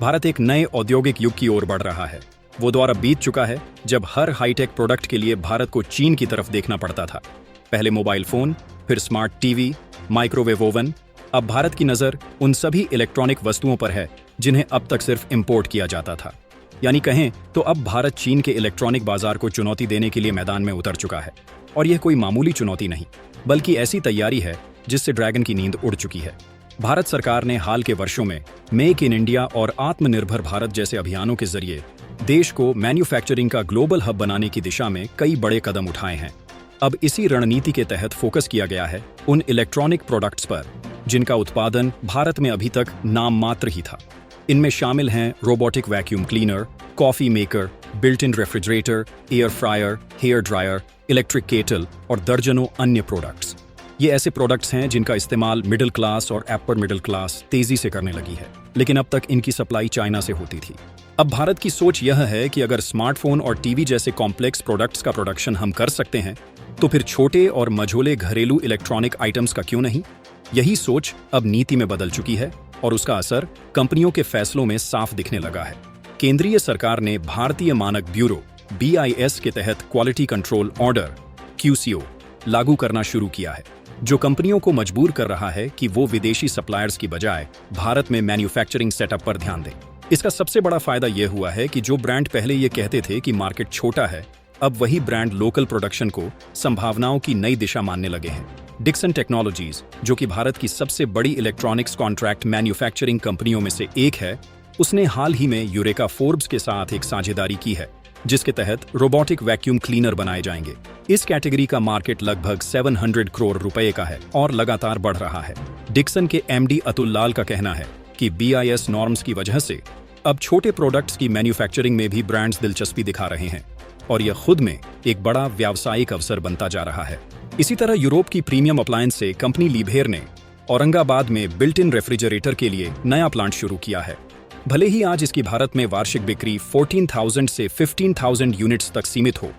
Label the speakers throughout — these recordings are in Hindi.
Speaker 1: भारत एक नए औद्योगिक युग की ओर बढ़ रहा है। वो दौर अब बीत चुका है जब हर हाईटेक प्रोडक्ट के लिए भारत को चीन की तरफ देखना पड़ता था। पहले मोबाइल फोन, फिर स्मार्ट टीवी, माइक्रोवेव ओवन। अब भारत की नज़र उन सभी इलेक्ट्रॉनिक वस्तुओं पर है जिन्हें अब तक सिर्फ इंपोर्ट किया जाता था। यानी कहें तो अब भारत चीन के इलेक्ट्रॉनिक बाजार को चुनौती देने के लिए मैदान में उतर चुका है। और यह कोई मामूली चुनौती नहीं, बल्कि ऐसी तैयारी है जिससे ड्रैगन की नींद उड़ चुकी है। भारत सरकार ने हाल के वर्षों में मेक इन इंडिया और आत्मनिर्भर भारत जैसे अभियानों के जरिए देश को मैन्युफैक्चरिंग का ग्लोबल हब बनाने की दिशा में कई बड़े कदम उठाए हैं। अब इसी रणनीति के तहत फोकस किया गया है उन इलेक्ट्रॉनिक प्रोडक्ट्स पर जिनका उत्पादन भारत में अभी तक नाम मात्र ही था। इनमें शामिल हैं robotic vacuum cleaner, coffee maker, built in refrigerator, air fryer, hair dryer, electric kettle और दर्जनों अन्य प्रोडक्ट्स। ये ऐसे प्रोडक्ट्स हैं जिनका इस्तेमाल मिडिल क्लास और अपर मिडिल क्लास तेजी से करने लगी है, लेकिन अब तक इनकी सप्लाई चाइना से होती थी। अब भारत की सोच यह है कि अगर स्मार्टफोन और टीवी जैसे कॉम्प्लेक्स प्रोडक्ट्स का प्रोडक्शन हम कर सकते हैं तो फिर छोटे और मझोले घरेलू इलेक्ट्रॉनिक आइटम्स का क्यों नहीं। यही सोच अब नीति में बदल चुकी है और उसका असर कंपनियों के फैसलों में साफ दिखने लगा है। केंद्रीय सरकार ने भारतीय मानक ब्यूरो BIS के तहत क्वालिटी कंट्रोल ऑर्डर QCO लागू करना शुरू किया है, जो कंपनियों को मजबूर कर रहा है कि वो विदेशी सप्लायर्स की बजाय भारत में मैन्युफैक्चरिंग सेटअप पर ध्यान दें। इसका सबसे बड़ा फायदा यह हुआ है कि जो ब्रांड पहले ये कहते थे कि मार्केट छोटा है, अब वही ब्रांड लोकल प्रोडक्शन को संभावनाओं की नई दिशा मानने लगे हैं। डिक्सन टेक्नोलॉजीज, जो कि भारत की सबसे बड़ी इलेक्ट्रॉनिक्स कॉन्ट्रैक्ट मैन्युफैक्चरिंग कंपनियों में से एक है, उसने हाल ही में यूरेका फोर्ब्स के साथ एक साझेदारी की है जिसके तहत रोबोटिक वैक्यूम क्लीनर बनाए जाएंगे। इस कैटेगरी का मार्केट लगभग 700 करोड़ रुपए का है और लगातार बढ़ रहा है। डिक्सन के MD अतुल लाल का कहना है कि BIS नॉर्म्स की वजह से अब छोटे प्रोडक्ट्स की मैन्युफैक्चरिंग में भी ब्रांड्स दिलचस्पी दिखा रहे हैं और यह खुद में एक बड़ा व्यावसायिक अवसर बनता जा रहा है। इसी तरह यूरोप की प्रीमियम अप्लायंस से कंपनी लीभेर ने औरंगाबाद में बिल्ट इन रेफ्रिजरेटर के लिए नया प्लांट शुरू किया है। भले ही आज इसकी भारत में वार्षिक बिक्री 14,000 से 15,000 यूनिट्स तक सीमित हो,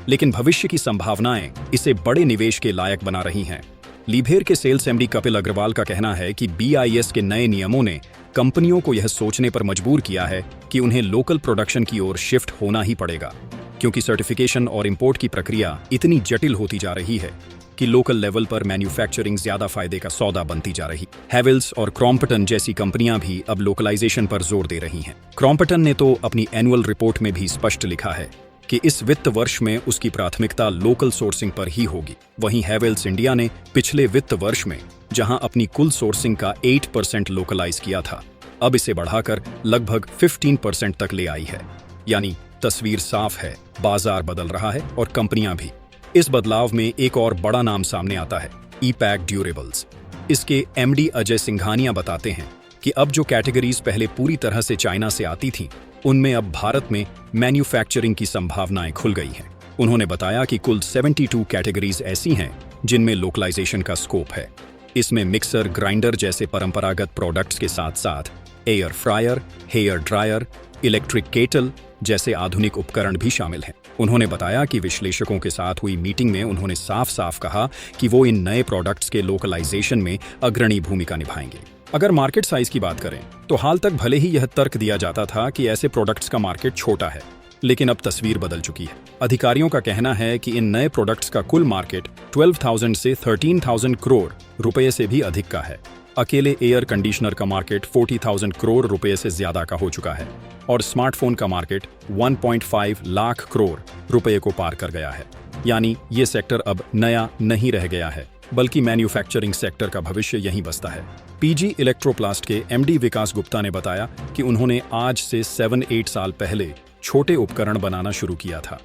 Speaker 1: लेकिन भविष्य की संभावनाएं इसे बड़े निवेश के लायक बना रही हैं। लीभेर के सेल्स MD कपिल अग्रवाल का कहना है कि BIS के नए नियमों ने कंपनियों को यह सोचने पर मजबूर किया है कि उन्हें लोकल प्रोडक्शन की ओर शिफ्ट होना ही पड़ेगा, क्योंकि सर्टिफिकेशन और इंपोर्ट की प्रक्रिया इतनी जटिल होती जा रही है कि लोकल लेवल पर मैन्युफैक्चरिंग ज्यादा फायदे का सौदा बनती जा रही। हैवेल्स और क्रॉम्पटन जैसी कंपनियां भी अब लोकलाइजेशन पर जोर दे रही हैं। क्रॉम्पटन ने तो अपनी एनुअल रिपोर्ट में भी स्पष्ट लिखा है कि इस वित्त वर्ष में उसकी प्राथमिकता लोकल सोर्सिंग पर ही होगी। वहीं हैवेल्स इंडिया ने पिछले वित्त वर्ष में जहां अपनी कुल सोर्सिंग का 8% लोकलाइज किया था, अब इसे बढ़ाकर लगभग 15% तक ले आई है। यानी तस्वीर साफ है, बाजार बदल रहा है और कंपनियां भी। इस बदलाव में एक और बड़ा नाम सामने आता है, ईपैक ड्यूरेबल्स। इसके MD अजय सिंघानिया बताते हैं कि अब जो कैटेगरीज पहले पूरी तरह से चाइना से आती थीं, उनमें अब भारत में मैन्युफैक्चरिंग की संभावनाएं खुल गई हैं। उन्होंने बताया कि कुल 72 कैटेगरीज ऐसी हैं जिनमें लोकलाइजेशन का स्कोप है। इसमें मिक्सर ग्राइंडर जैसे परंपरागत प्रोडक्ट्स के साथ साथ air fryer, hair dryer, electric kettle जैसे आधुनिक उपकरण भी शामिल हैं। उन्होंने बताया कि विश्लेषकों के साथ हुई मीटिंग में उन्होंने साफ साफ कहा कि वो इन नए प्रोडक्ट्स के लोकलाइजेशन में अग्रणी भूमिका निभाएंगे। अगर मार्केट साइज की बात करें तो हाल तक भले ही यह तर्क दिया जाता था कि ऐसे प्रोडक्ट्स का मार्केट छोटा है, लेकिन अब तस्वीर बदल चुकी है। अधिकारियों का कहना है कि इन नए प्रोडक्ट्स का कुल मार्केट 12,000 से 13,000 करोड़ रुपए से भी अधिक का है। अकेले एयर कंडीशनर का मार्केट 40,000 करोड़ रुपए से ज्यादा का हो चुका है और स्मार्टफोन का मार्केट 1.5 लाख करोड़ रुपए को पार कर गया है। यानी ये सेक्टर अब नया नहीं रह गया है, बल्कि मैन्युफैक्चरिंग सेक्टर का भविष्य यहीं बसता है। PG इलेक्ट्रोप्लास्ट के MD विकास गुप्ता ने बताया कि उन्होंने आज से 7-8 साल पहले छोटे उपकरण बनाना शुरू किया था,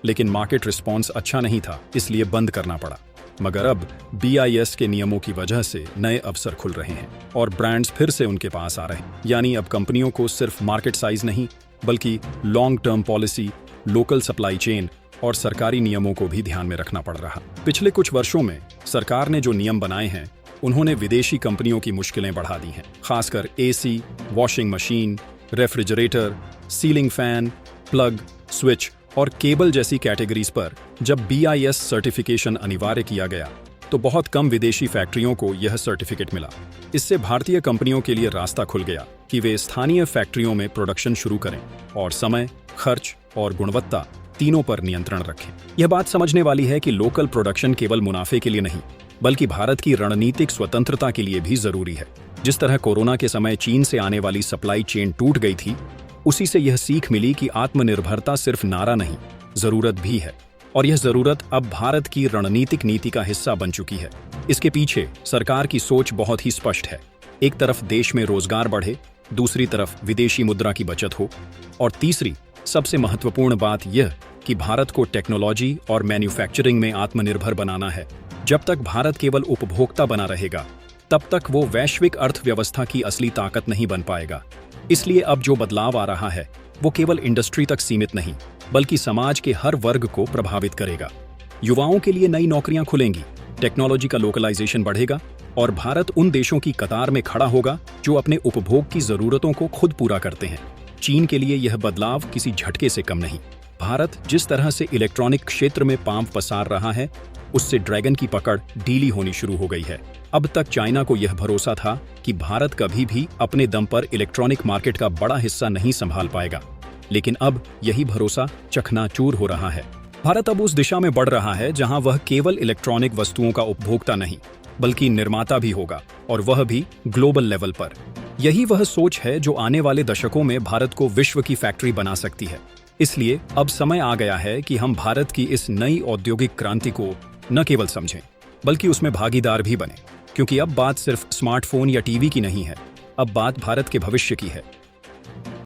Speaker 1: लेकिन मार्केट रिस्पॉन्स अच्छा नहीं था, इसलिए बंद करना पड़ा। मगर अब BIS के नियमों की वजह से नए अवसर खुल रहे हैं और ब्रांड्स फिर से उनके पास आ रहे हैं। यानी अब कंपनियों को सिर्फ मार्केट साइज नहीं, बल्कि long term policy, local supply chain और सरकारी नियमों को भी ध्यान में रखना पड़ रहा। पिछले कुछ वर्षों में सरकार ने जो नियम बनाए हैं, उन्होंने विदेशी कंपनियों की मुश्किलें बढ़ा दी हैं। खासकर AC, washing machine, refrigerator, ceiling fan, plug, switch और केबल जैसी कैटेगरीज पर जब BIS सर्टिफिकेशन अनिवार्य किया गया, तो बहुत कम विदेशी फैक्ट्रियों को यह सर्टिफिकेट मिला। इससे भारतीय कंपनियों के लिए रास्ता खुल गया कि वे स्थानीय फैक्ट्रियों में प्रोडक्शन शुरू करें और समय, खर्च और गुणवत्ता तीनों पर नियंत्रण रखें। यह बात समझने वाली है कि लोकल प्रोडक्शन केवल मुनाफे के लिए नहीं, बल्कि भारत की रणनीतिक स्वतंत्रता के लिए भी जरूरी है। जिस तरह कोरोना के समय चीन से आने वाली सप्लाई चेन टूट गई थी, उसी से यह सीख मिली कि आत्मनिर्भरता सिर्फ नारा नहीं, जरूरत भी है। और यह जरूरत अब भारत की रणनीतिक नीति का हिस्सा बन चुकी है। इसके पीछे सरकार की सोच बहुत ही स्पष्ट है। एक तरफ देश में रोजगार बढ़े, दूसरी तरफ विदेशी मुद्रा की बचत हो, और तीसरी सबसे महत्वपूर्ण बात यह कि भारत को टेक्नोलॉजी और मैन्युफैक्चरिंग में आत्मनिर्भर बनाना है। जब तक भारत केवल उपभोक्ता बना रहेगा, तब तक वो वैश्विक अर्थव्यवस्था की असली ताकत नहीं बन पाएगा। इसलिए अब जो बदलाव आ रहा है, वो केवल इंडस्ट्री तक सीमित नहीं, बल्कि समाज के हर वर्ग को प्रभावित करेगा। युवाओं के लिए नई नौकरियां खुलेंगी, टेक्नोलॉजी का लोकलाइजेशन बढ़ेगा और भारत उन देशों की कतार में खड़ा होगा जो अपने उपभोग की जरूरतों को खुद पूरा करते हैं। चीन के लिए यह बदलाव किसी झटके से कम नहीं। भारत जिस तरह से इलेक्ट्रॉनिक क्षेत्र में पांव पसार रहा है, उससे ड्रैगन की पकड़ ढीली होनी शुरू हो गई है। अब तक चाइना को यह भरोसा था कि भारत कभी भी अपने दम पर इलेक्ट्रॉनिक मार्केट का बड़ा हिस्सा नहीं संभाल पाएगा, लेकिन अब यही भरोसा चकनाचूर हो रहा है। भारत अब उस दिशा में बढ़ रहा है जहां वह केवल इलेक्ट्रॉनिक वस्तुओं का उपभोक्ता नहीं, बल्कि निर्माता भी होगा, और वह भी ग्लोबल लेवल पर। यही वह सोच है जो आने वाले दशकों में भारत को विश्व की फैक्ट्री बना सकती है। इसलिए अब समय आ गया है कि हम भारत की इस नई औद्योगिक क्रांति को न केवल समझें, बल्कि उसमें भागीदार भी बने, क्योंकि अब बात सिर्फ स्मार्टफोन या टीवी की नहीं है, अब बात भारत के भविष्य की है।